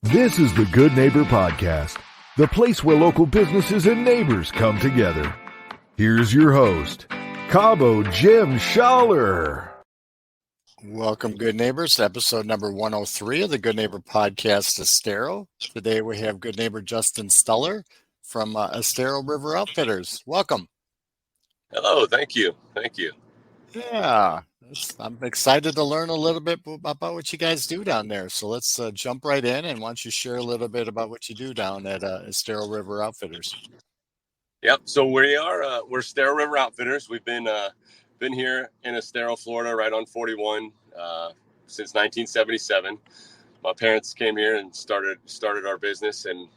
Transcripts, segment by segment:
This is the Good Neighbor Podcast, the place where local businesses and neighbors come together. Here's your host, Cabo Jim Schaller. Welcome, good neighbors, to episode number 103 of the Good Neighbor Podcast, Estero. Today we have good neighbor Justin Stuller from Estero River Outfitters. Welcome. Hello, thank you. Thank you. Yeah, I'm excited to learn a little bit about what you guys do down there. So let's jump right in, and why don't you share a little bit about what you do down at Estero River Outfitters? Yep. So we're Estero River Outfitters. We've been here in Estero, Florida, right on 41 since 1977. My parents came here and started our business, and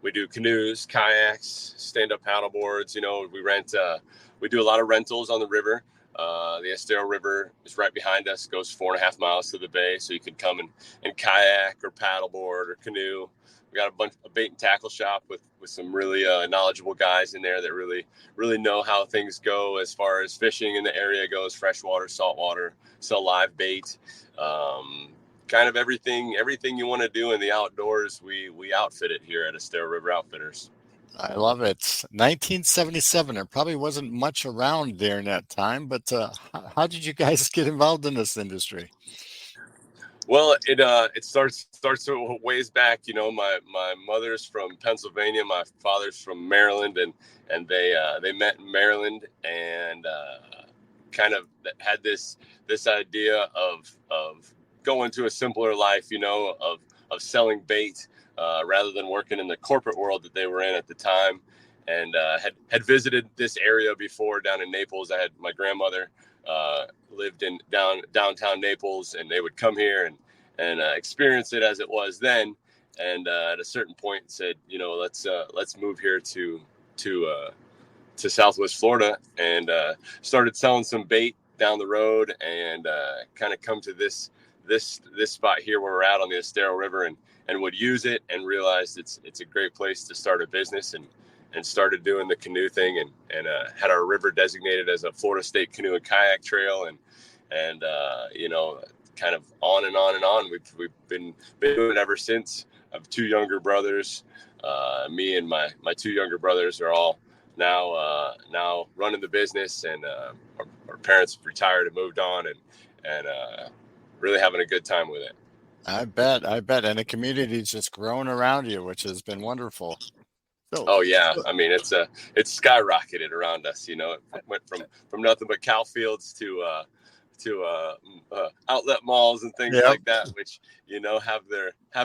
we do canoes, kayaks, stand-up paddle boards. You know, we do a lot of rentals on the river. The Estero River is right behind us, goes 4.5 miles to the bay, so you can come and kayak or paddleboard or canoe. We got a bait and tackle shop with some really knowledgeable guys in there that really know how things go as far as fishing in the area goes, freshwater, saltwater, sell live bait, kind of everything you want to do in the outdoors. We outfit it here at Estero River Outfitters. I love it. 1977. There probably wasn't much around there in that time, but how did you guys get involved in this industry? Well, it starts a ways back. You know, my mother's from Pennsylvania, my father's from Maryland, and they met in Maryland and kind of had this idea of going to a simpler life, you know, of selling bait. Rather than working in the corporate world that they were in at the time, and had visited this area before down in Naples. I had my grandmother lived in downtown Naples, and they would come here and experience it as it was then. And at a certain point, said, you know, let's move here to Southwest Florida, and started selling some bait down the road, and kind of come to this spot here where we're at on the Estero River, and would use it and realized it's a great place to start a business, and started doing the canoe thing, and had our river designated as a Florida State Canoe and Kayak Trail, and you know, kind of on and on and on. We've been doing it ever since. I have two younger brothers. Me and my two younger brothers are all now running the business, and our parents retired and moved on, and really having a good time with it. I bet. And the community's just grown around you, which has been wonderful. Oh yeah. I mean, it's skyrocketed around us. You know, it went from nothing but cow fields to outlet malls and things like that, which, you know, have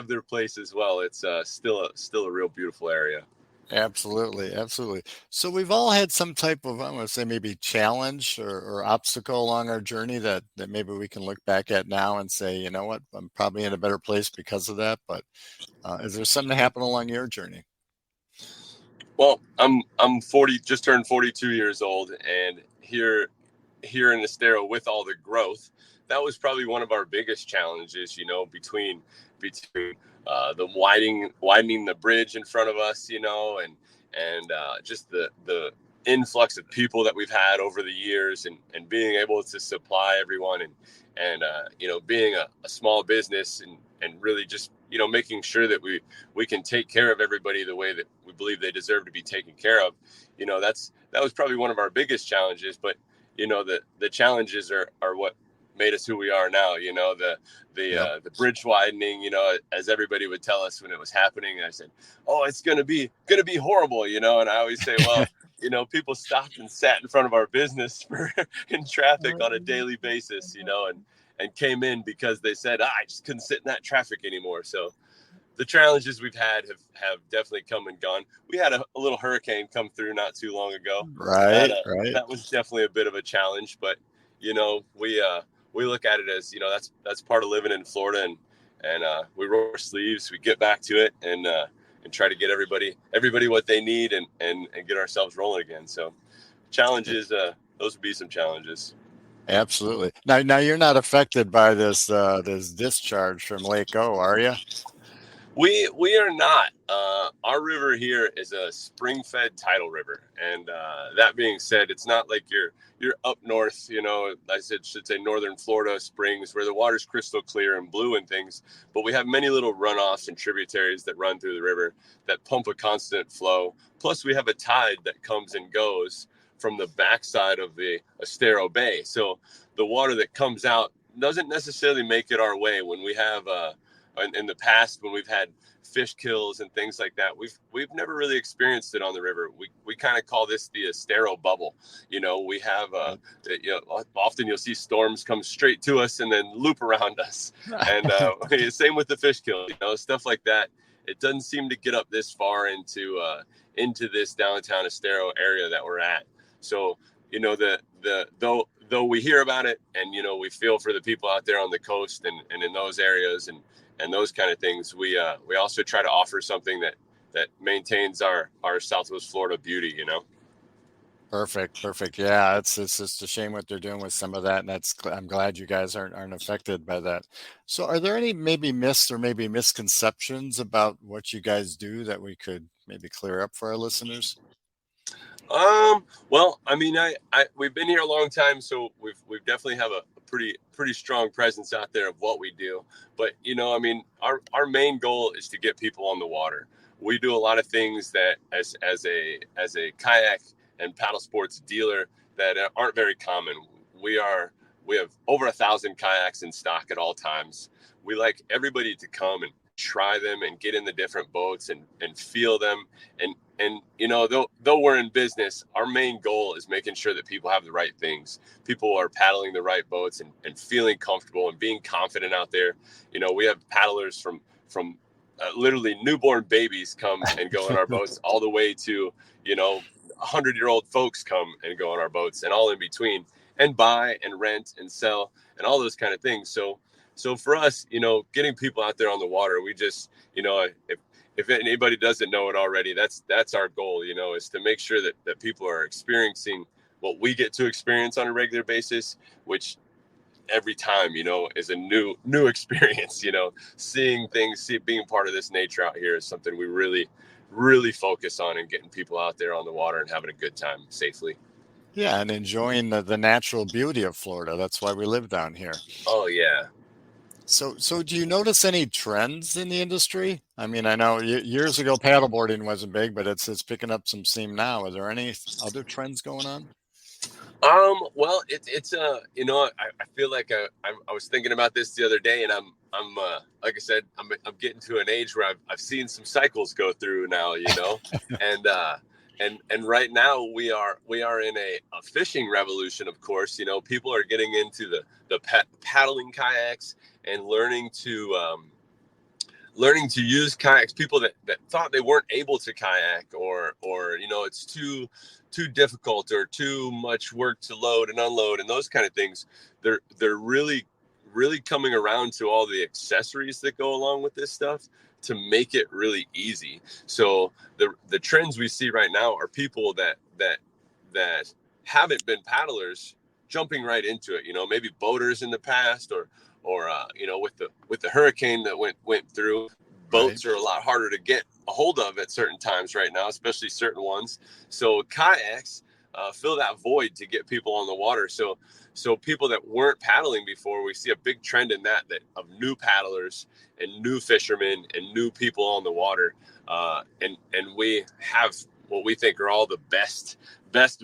their place as well. It's still a real beautiful area. Absolutely. So we've all had some type of, I want to say, maybe challenge or obstacle along our journey that maybe we can look back at now and say, you know what, I'm probably in a better place because of that. But is there something that happened along your journey? Well, I'm 40, just turned 42 years old, and here in Estero, with all the growth, that was probably one of our biggest challenges, you know, between the widening the bridge in front of us, you know, and just the influx of people that we've had over the years, and being able to supply everyone, and you know, being a small business, and really just, you know, making sure that we can take care of everybody the way that we believe they deserve to be taken care of. You know, that was probably one of our biggest challenges, but you know, the challenges are what made us who we are now. You know, the bridge widening, you know, as everybody would tell us when it was happening, and I said, oh, it's gonna be horrible, you know. And I always say, well, you know, people stopped and sat in front of our business in traffic on a daily basis, you know, and came in because they said, I just couldn't sit in that traffic anymore. So the challenges we've had have definitely come and gone. We had a little hurricane come through not too long ago. Right. That was definitely a bit of a challenge, but you know, we look at it as, you know, that's part of living in Florida, and we roll our sleeves, we get back to it, and try to get everybody what they need, and get ourselves rolling again. So challenges, those would be some challenges. Absolutely. Now you're not affected by this discharge from Lake O, are you? We are not. our river here is a spring-fed tidal river, and that being said, it's not like you're up north. I should say northern Florida springs where the water's crystal clear and blue and things. But we have many little runoffs and tributaries that run through the river that pump a constant flow. Plus, we have a tide that comes and goes from the backside of the Estero Bay. So the water that comes out doesn't necessarily make it our way. When we have in the past, when we've had fish kills and things like that, we've never really experienced it on the river. We kind of call this the Estero bubble. We have often you'll see storms come straight to us and then loop around us, and same with the fish kill, stuff like that. It doesn't seem to get up this far into this downtown Estero area that we're at. So though we hear about it, and we feel for the people out there on the coast and in those areas and those kind of things, we also try to offer something that maintains our Southwest Florida beauty. Perfect. Yeah, it's just a shame what they're doing with some of that, and I'm glad you guys aren't affected by that. So, are there any maybe myths or maybe misconceptions about what you guys do that we could maybe clear up for our listeners? Well, I mean, we've been here a long time, so we've definitely have a pretty strong presence out there of what we do. But I mean, our main goal is to get people on the water. We do a lot of things that as a kayak and paddle sports dealer that aren't very common. We have over 1,000 kayaks in stock at all times. We like everybody to come and try them and get in the different boats and feel them. And though we're in business, our main goal is making sure that people have the right things. People are paddling the right boats and feeling comfortable and being confident out there. We have paddlers from literally newborn babies come and go on our boats, all the way to 100-year-old folks come and go on our boats, and all in between, and buy and rent and sell and all those kind of things. So for us, getting people out there on the water, we just, if anybody doesn't know it already, that's our goal, is to make sure that people are experiencing what we get to experience on a regular basis, which every time, is a new experience. Seeing things, being part of this nature out here is something we really, really focus on, and getting people out there on the water and having a good time safely. Yeah, and enjoying the natural beauty of Florida. That's why we live down here. Oh yeah. So do you notice any trends in the industry? I mean, I know years ago paddleboarding wasn't big, but it's picking up some steam now. Are there any other trends going on? Well, it's I feel like I was thinking about this the other day, and I'm like I said, I'm getting to an age where I've seen some cycles go through now, and right now we are in a fishing revolution. Of course, people are getting into the paddling kayaks and learning to use kayaks. People that thought they weren't able to kayak, or it's too difficult or too much work to load and unload and those kind of things, they're really coming around to all the accessories that go along with this stuff to make it really easy. So the trends we see right now are people that haven't been paddlers jumping right into it. Maybe boaters in the past, or with the hurricane that went through, boats are a lot harder to get a hold of at certain times right now, especially certain ones. So kayaks fill that void to get people on the water. So people that weren't paddling before, we see a big trend in that of new paddlers and new fishermen and new people on the water. And we have what we think are all the best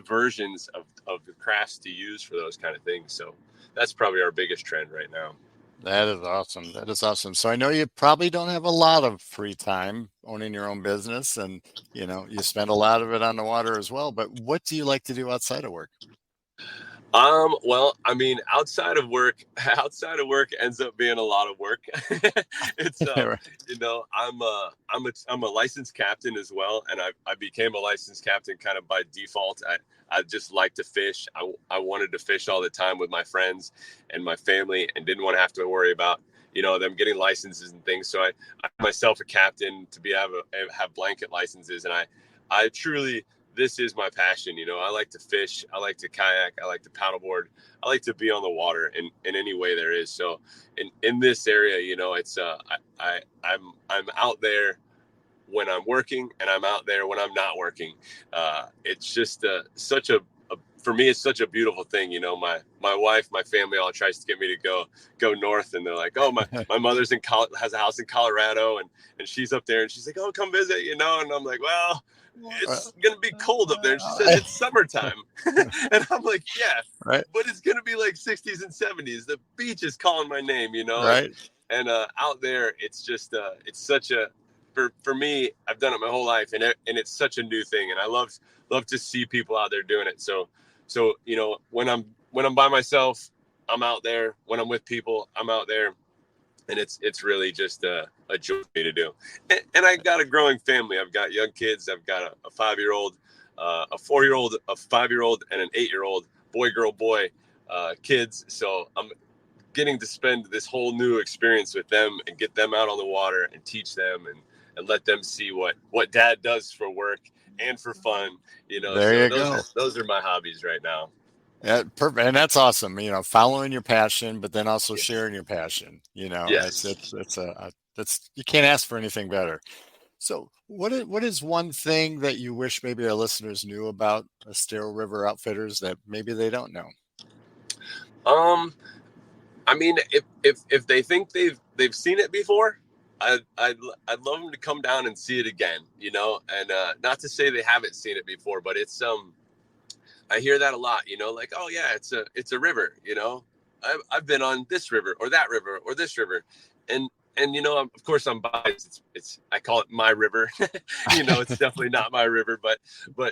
versions of the crafts to use for those kind of things. So that's probably our biggest trend right now. That is awesome. So I know you probably don't have a lot of free time owning your own business, and you spend a lot of it on the water as well. But what do you like to do outside of work? Well, I mean, outside of work ends up being a lot of work. It's, I'm a licensed captain as well. And I became a licensed captain kind of by default. I just like to fish. I wanted to fish all the time with my friends and my family, and didn't want to have to worry about, them getting licenses and things. So I myself a captain to have blanket licenses. And I truly, this is my passion. I like to fish. I like to kayak. I like to paddleboard. I like to be on the water in any way there is. So in this area, it's I'm out there when I'm working, and I'm out there when I'm not working. It's just for me, it's such a beautiful thing. You know, my wife, my family all tries to get me to go north, and they're like, oh, my mother's has a house in Colorado, and she's up there, and she's like, oh, come visit, you know. And I'm like, well, it's gonna be cold up there. And she says it's summertime, and I'm like, yeah, right. But it's gonna be like 60s and 70s. The beach is calling my name, you know. Right. And out there, it's just it's such a for me. I've done it my whole life, and it's such a new thing, and I love to see people out there doing it. So you know, when I'm by myself, I'm out there. When I'm with people, I'm out there, and it's really just a joy to do. And I got a growing family. I've got young kids. I've got a 5-year-old, a 4-year-old, a 5-year-old, and an 8-year-old. Boy, girl, boy, kids. So I'm getting to spend this whole new experience with them and get them out on the water and teach them and let them see what dad does for work and for fun, you know. Those are my hobbies right now. Yeah, perfect. And that's awesome. You know, following your passion, but then also sharing your passion, you know. Yes. That's you can't ask for anything better. So what is one thing that you wish maybe our listeners knew about Estero River Outfitters that maybe they don't know? I mean, if they think they've seen it before, I'd love them to come down and see it again, you know. And not to say they haven't seen it before, but it's I hear that a lot, you know, like, oh yeah, it's a river, you know. I've been on this river or that river or this river, and you know, of course I'm biased. It's I call it my river, you know. It's definitely not my river, but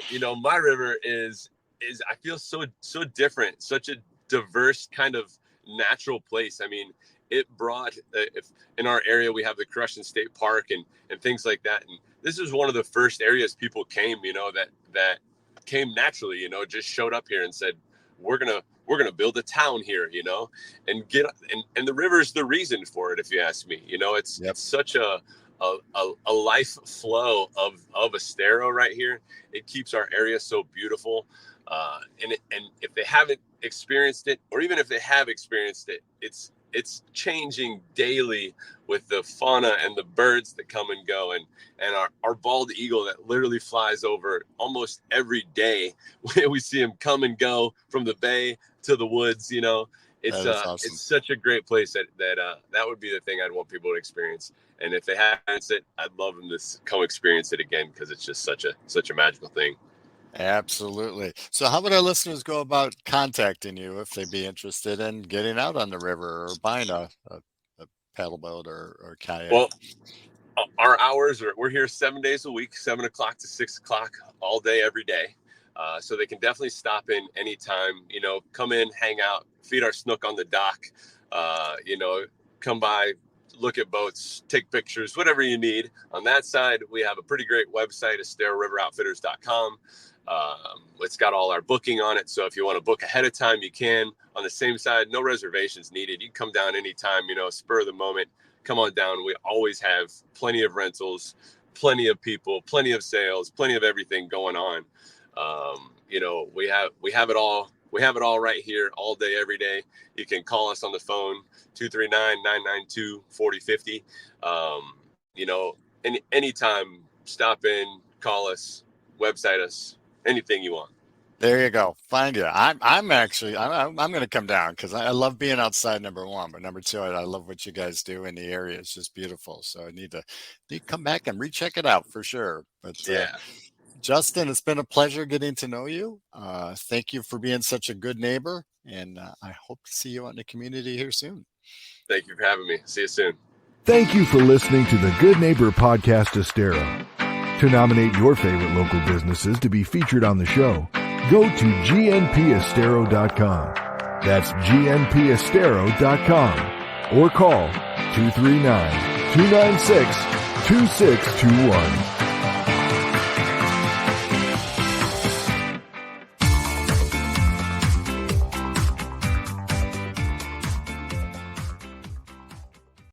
you know, my river is I feel so different, such a diverse kind of natural place. I mean, it brought if in our area we have the Crushing State Park and things like that, and this is one of the first areas people came, you know, that came naturally, you know, just showed up here and said, we're gonna build a town here, you know, and and the river's the reason for it, if you ask me. You know, it's such a life flow of Estero right here. It keeps our area so beautiful. And if they haven't experienced it, or even if they have experienced it, it's changing daily with the fauna and the birds that come and go, and our bald eagle that literally flies over almost every day. We see him come and go from the bay to the woods, you know. It's awesome. It's such a great place that would be the thing I'd want people to experience. And if they haven't it, I'd love them to come experience it again, because it's just such a magical thing. Absolutely. So how would our listeners go about contacting you if they'd be interested in getting out on the river or buying a paddle boat or kayak? Well, our hours we're here 7 days a week, 7 o'clock to 6 o'clock, all day, every day. So they can definitely stop in anytime, you know, come in, hang out, feed our snook on the dock, you know, come by, look at boats, take pictures, whatever you need. On that side, we have a pretty great website, EsteroRiverOutfitters.com. It's got all our booking on it. So if you want to book ahead of time, you can. On the same side, no reservations needed. You can come down anytime, you know, spur of the moment, come on down. We always have plenty of rentals, plenty of people, plenty of sales, plenty of everything going on. You know, we have it all. We have it all right here all day, every day. You can call us on the phone, 239-992-4050. You know, anytime, stop in, call us, website us, anything you want. There you go. Find you. I'm going to come down because I love being outside, number one, but number two, I love what you guys do in the area. It's just beautiful. So I need to come back and recheck it out for sure. But yeah. Justin, it's been a pleasure getting to know you. Thank you for being such a good neighbor, and I hope to see you out in the community here soon. Thank you for having me. See you soon. Thank you for listening to the Good Neighbor Podcast Estero. To nominate your favorite local businesses to be featured on the show, go to gnpestero.com. That's gnpestero.com or call 239-296-2621.